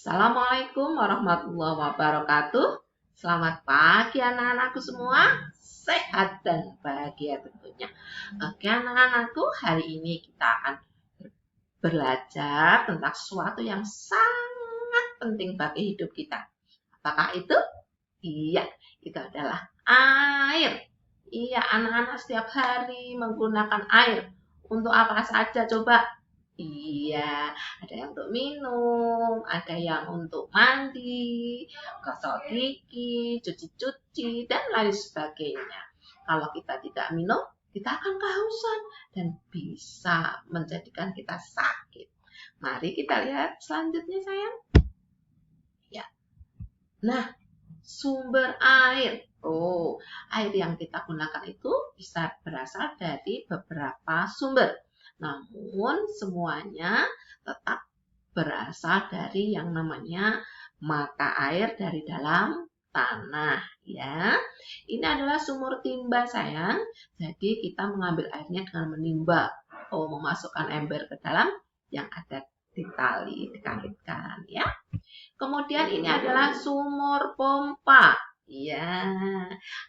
Assalamualaikum warahmatullahi wabarakatuh. Selamat pagi anak-anakku semua. Sehat dan bahagia tentunya. Oke anak-anakku, hari ini kita akan belajar tentang sesuatu yang sangat penting bagi hidup kita. Apakah itu? Iya, itu adalah air. Iya, anak-anak setiap hari menggunakan air. Untuk apa saja coba? Iya, ada yang untuk minum, ada yang untuk mandi, gosok gigi, cuci-cuci, dan lain sebagainya. Kalau kita tidak minum, kita akan kehausan dan bisa menjadikan kita sakit. Mari kita lihat selanjutnya sayang. Ya. Nah, sumber air. Oh, air yang kita gunakan itu bisa berasal dari beberapa sumber. Namun semuanya tetap berasal dari yang namanya mata air dari dalam tanah ya. Ini adalah sumur timba sayang. Jadi kita mengambil airnya dengan menimba. Oh, memasukkan ember ke dalam yang ada di tali dikaitkan ya. Kemudian ini adalah sumur pompa. Ya,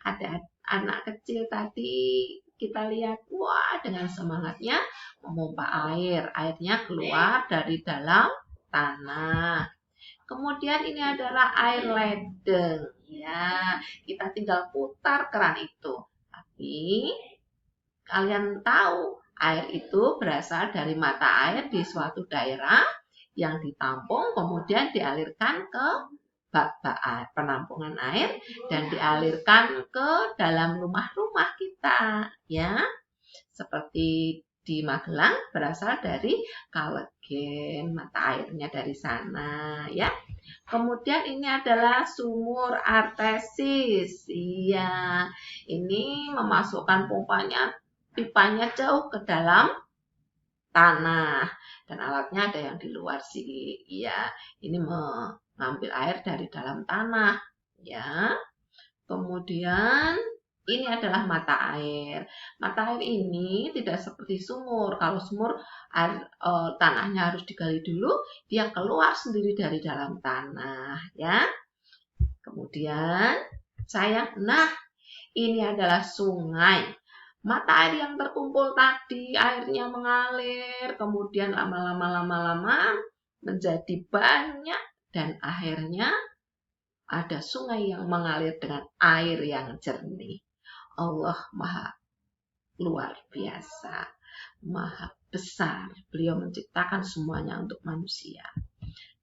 ada anak kecil tadi kita lihat, wah dengan semangatnya memompa air. Airnya keluar dari dalam tanah. Kemudian ini adalah air ledeng. Ya, kita tinggal putar keran itu. Tapi kalian tahu air itu berasal dari mata air di suatu daerah yang ditampung kemudian dialirkan ke bak-bak penampungan air dan dialirkan ke dalam rumah-rumah kita ya. Seperti di Magelang berasal dari Kalegen, mata airnya dari sana ya. Kemudian ini adalah sumur artesis. Iya, ini memasukkan pipanya jauh ke dalam tanah dan alatnya ada yang di luar sih. Iya, ini mengambil air dari dalam tanah ya. Kemudian ini adalah mata air. Mata air ini tidak seperti sumur. Kalau sumur air, tanahnya harus digali dulu, dia keluar sendiri dari dalam tanah ya. Kemudian nah ini adalah sungai. Mata air yang terkumpul tadi, airnya mengalir, kemudian lama-lama menjadi banyak dan akhirnya ada sungai yang mengalir dengan air yang jernih. Allah Maha luar biasa, Maha besar. Beliau menciptakan semuanya untuk manusia.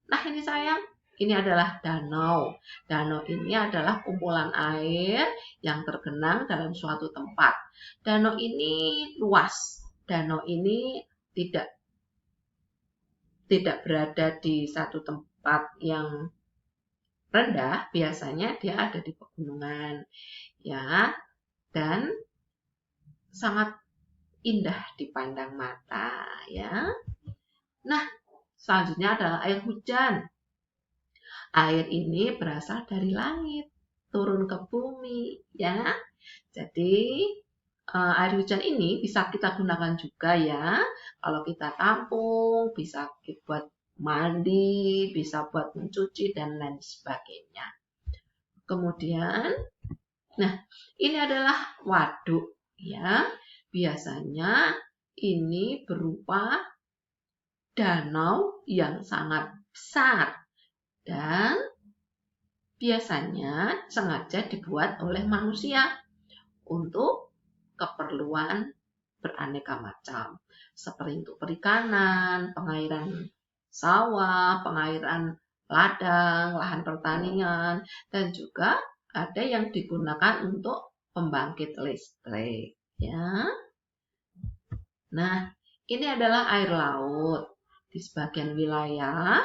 Nah ini sayang, ini adalah danau. Danau ini adalah kumpulan air yang tergenang dalam suatu tempat. Danau ini luas. Danau ini tidak berada di satu tempat yang rendah, biasanya dia ada di pegunungan. Ya, dan sangat indah dipandang mata, ya. Nah, selanjutnya adalah air hujan. Air ini berasal dari langit, turun ke bumi, ya. Jadi, air hujan ini bisa kita gunakan juga ya. Kalau kita tampung, bisa buat mandi, bisa buat mencuci, dan lain sebagainya. Kemudian, nah, ini adalah waduk, ya. Biasanya ini berupa danau yang sangat besar dan biasanya sengaja dibuat oleh manusia untuk keperluan beraneka macam, seperti untuk perikanan, pengairan sawah, pengairan ladang, lahan pertanian, dan juga ada yang digunakan untuk pembangkit listrik. Ya, nah ini adalah air laut. Di sebagian wilayah,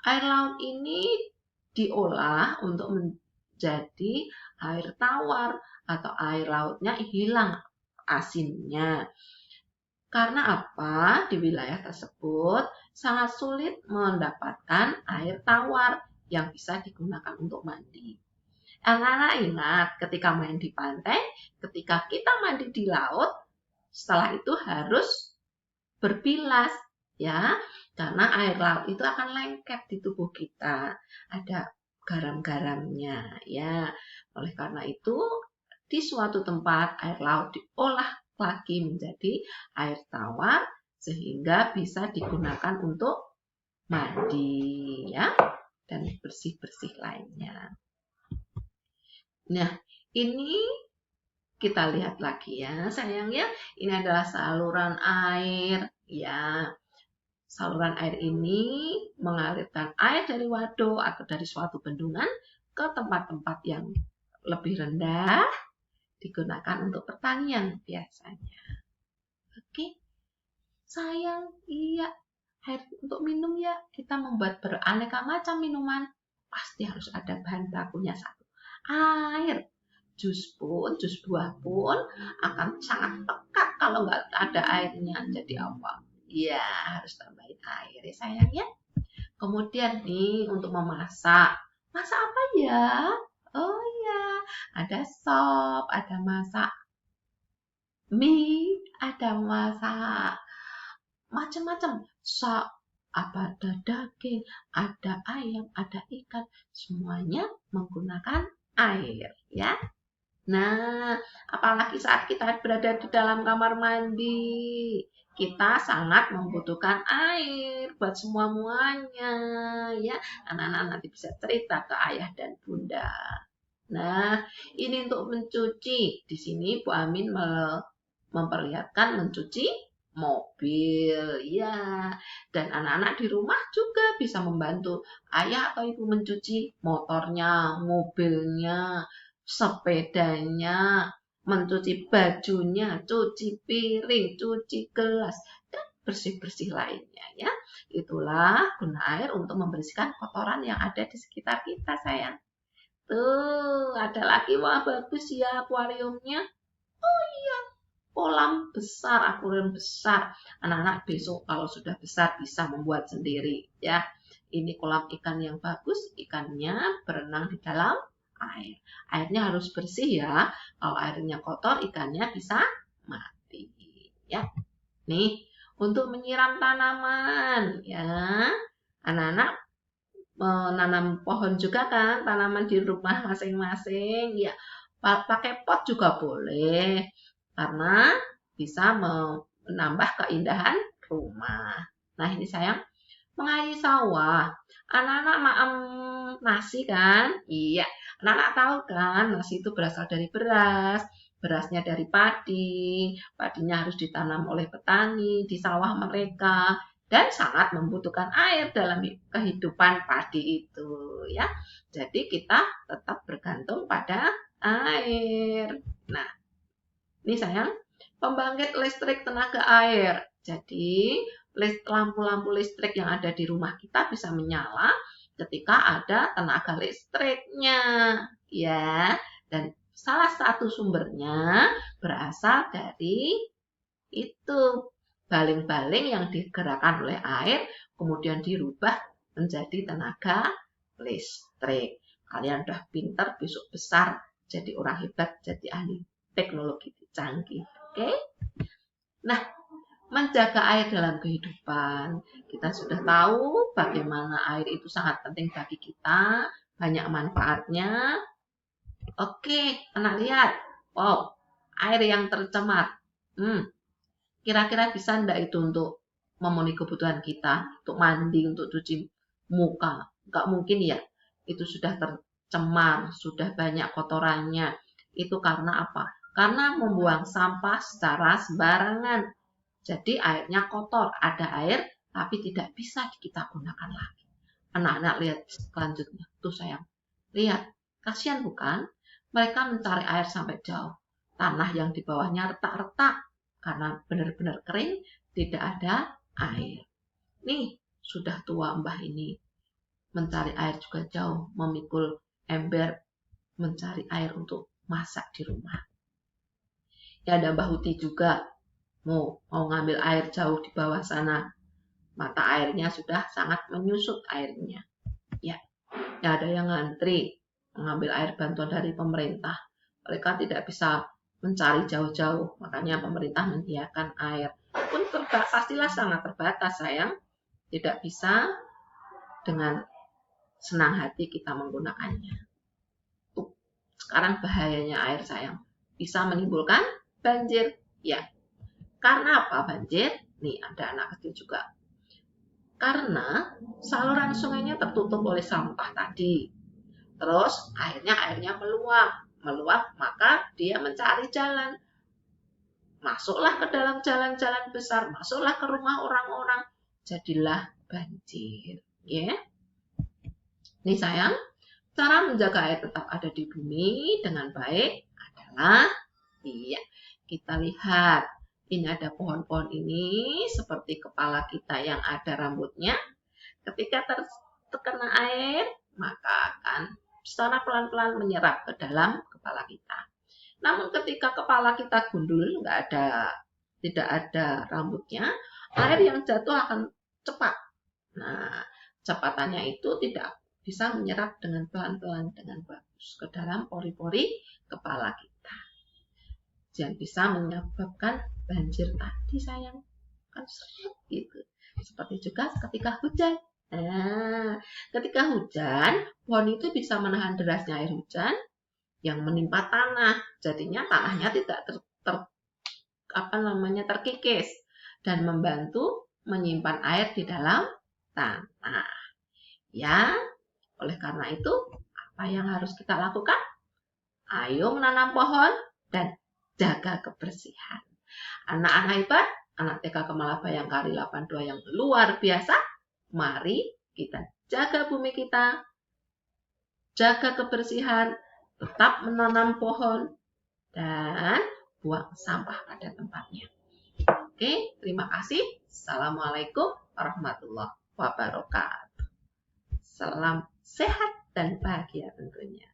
air laut ini diolah untuk menjadi air tawar atau air lautnya hilang asinnya. Karena apa? Di wilayah tersebut sangat sulit mendapatkan air tawar yang bisa digunakan untuk mandi. Anak-anak ingat ketika main di pantai, ketika kita mandi di laut, setelah itu harus berbilas. ya, karena air laut itu akan lengket di tubuh kita, ada garam-garamnya, ya. Oleh karena itu, di suatu tempat air laut diolah lagi menjadi air tawar sehingga bisa digunakan untuk mandi, ya, dan bersih-bersih lainnya. Nah, ini kita lihat lagi ya, sayang ya. Ini adalah saluran air, ya. Saluran air ini mengalirkan air dari waduk atau dari suatu bendungan ke tempat-tempat yang lebih rendah, digunakan untuk pertanian biasanya. Oke, sayang, iya. Air untuk minum ya, kita membuat beraneka macam minuman. Pasti harus ada bahan bakunya satu. Air. Jus buah pun akan sangat pekat kalau nggak ada airnya. Jadi apa? Ya, harus tambahin air ya sayang ya. Kemudian nih untuk memasak. Masak apa ya? Oh ya, ada sop, ada masak mie, ada masak macam-macam. Ada daging, ada ayam, ada ikan. Semuanya menggunakan air ya. Nah, apalagi saat kita berada di dalam kamar mandi, kita sangat membutuhkan air buat semua-muanya, ya. Anak-anak nanti bisa cerita ke ayah dan bunda. Nah, ini untuk mencuci. Di sini Bu Amin memperlihatkan mencuci mobil, ya. Dan anak-anak di rumah juga bisa membantu ayah atau ibu mencuci motornya, mobilnya, sepedanya, mencuci bajunya, cuci piring, cuci gelas, dan bersih-bersih lainnya ya. Itulah guna air untuk membersihkan kotoran yang ada di sekitar kita, sayang. Tuh, ada lagi, wah bagus ya akuariumnya. Oh iya, kolam besar, akuarium besar. Anak-anak besok kalau sudah besar bisa membuat sendiri ya. Ini kolam ikan yang bagus, ikannya berenang di dalam air. Airnya harus bersih ya. Kalau airnya kotor, ikannya bisa mati. Ya. Nih, untuk menyiram tanaman ya. Anak-anak menanam pohon juga kan, tanaman di rumah masing-masing. Ya, pakai pot juga boleh karena bisa menambah keindahan rumah. Nah, ini sayang, mengairi sawah. Anak-anak maem nasi kan? Iya, anak-anak tahu kan nasi itu berasal dari beras, berasnya dari padi, padinya harus ditanam oleh petani di sawah mereka dan sangat membutuhkan air dalam kehidupan padi itu ya. Jadi kita tetap bergantung pada air. Nah, ini sayang, pembangkit listrik tenaga air. Jadi lampu-lampu listrik yang ada di rumah kita bisa menyala ketika ada tenaga listriknya, ya. Dan salah satu sumbernya berasal dari itu baling-baling yang digerakkan oleh air, kemudian dirubah menjadi tenaga listrik. Kalian udah pintar, besok besar, jadi orang hebat, jadi ahli teknologi canggih. Oke? Nah, menjaga air dalam kehidupan. Kita sudah tahu bagaimana air itu sangat penting bagi kita, banyak manfaatnya. Oke, anak lihat. Wow, air yang tercemar. Kira-kira bisa enggak itu untuk memenuhi kebutuhan kita, untuk mandi, untuk cuci muka? Enggak mungkin ya. Itu sudah tercemar, sudah banyak kotorannya. Itu karena apa? Karena membuang sampah secara sembarangan. Jadi airnya kotor, ada air tapi tidak bisa kita gunakan lagi. Anak-anak lihat selanjutnya. Tuh sayang, lihat. Kasihan bukan? Mereka mencari air sampai jauh. Tanah yang di bawahnya retak-retak karena benar-benar kering, tidak ada air. Nih, sudah tua mbah ini. Mencari air juga jauh, memikul ember, mencari air untuk masak di rumah. Ya ada Mbah Uti juga, mau ngambil air jauh di bawah sana. Mata airnya sudah sangat menyusut airnya. Ya, ada yang ngantri mengambil air bantuan dari pemerintah. Mereka tidak bisa mencari jauh-jauh, makanya pemerintah menyediakan air. pun pastilah sangat terbatas sayang. Tidak bisa dengan senang hati kita menggunakannya. Tuh, sekarang bahayanya air sayang. Bisa menimbulkan banjir. Ya, karena apa banjir? Nih, ada anak kecil juga. Karena saluran sungainya tertutup oleh sampah tadi. Terus airnya meluap, maka dia mencari jalan. Masuklah ke dalam jalan-jalan besar, masuklah ke rumah orang-orang, jadilah banjir. Ya. Nih sayang, cara menjaga air tetap ada di bumi dengan baik adalah, kita lihat. Ini ada pohon-pohon ini seperti kepala kita yang ada rambutnya. Ketika terkena air, maka akan secara pelan-pelan menyerap ke dalam kepala kita. Namun ketika kepala kita gundul, tidak ada rambutnya, air yang jatuh akan cepat. Nah, kecepatannya itu tidak bisa menyerap dengan pelan-pelan dengan bagus ke dalam pori-pori kepala kita. Dan bisa menyebabkan banjir tadi sayang. Kan seret gitu. Seperti juga ketika hujan. Nah, ketika hujan, pohon itu bisa menahan derasnya air hujan yang menimpa tanah, jadinya tanahnya tidak terkikis dan membantu menyimpan air di dalam tanah. Ya, oleh karena itu, apa yang harus kita lakukan? Ayo menanam pohon dan jaga kebersihan. Anak-anak hebat, anak TK Kemala Bayangkari 82 yang luar biasa, mari kita jaga bumi kita, jaga kebersihan, tetap menanam pohon, dan buang sampah pada tempatnya. Oke, terima kasih. Assalamualaikum warahmatullahi wabarakatuh. Salam sehat dan bahagia tentunya.